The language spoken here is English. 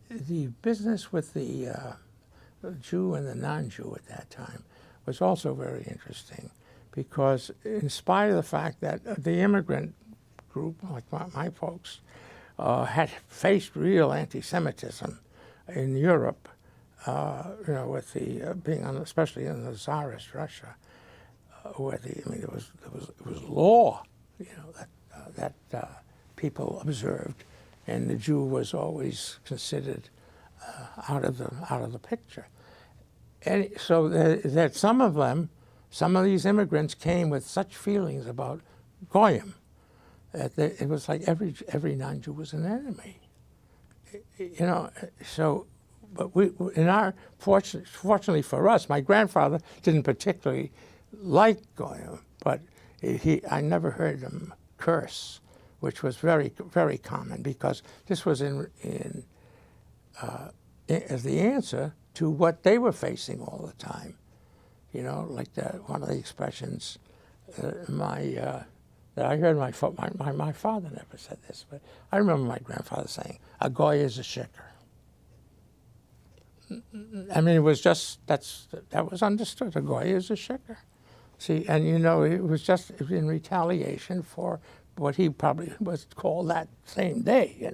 the business with the Jew and the non-Jew at that time was also very interesting, because in spite of the fact that the immigrant group, like my folks, had faced real anti-Semitism in Europe, with the being on, especially in the Tsarist Russia, where it was law, that people observed, and the Jew was always considered out of the picture. And so that some of these immigrants came with such feelings about Goyim that it was like every non-Jew was an enemy. So, but fortunately for us, my grandfather didn't particularly like Goyim, but I never heard him curse, which was very, very common, because this was as the answer to what they were facing all the time. Like one of the expressions that I heard my father never said this, but I remember my grandfather saying, "A goy is a shicker." I mean, it was just, that was understood. A goy is a shicker. See, and it was just in retaliation for what he probably was called that same day,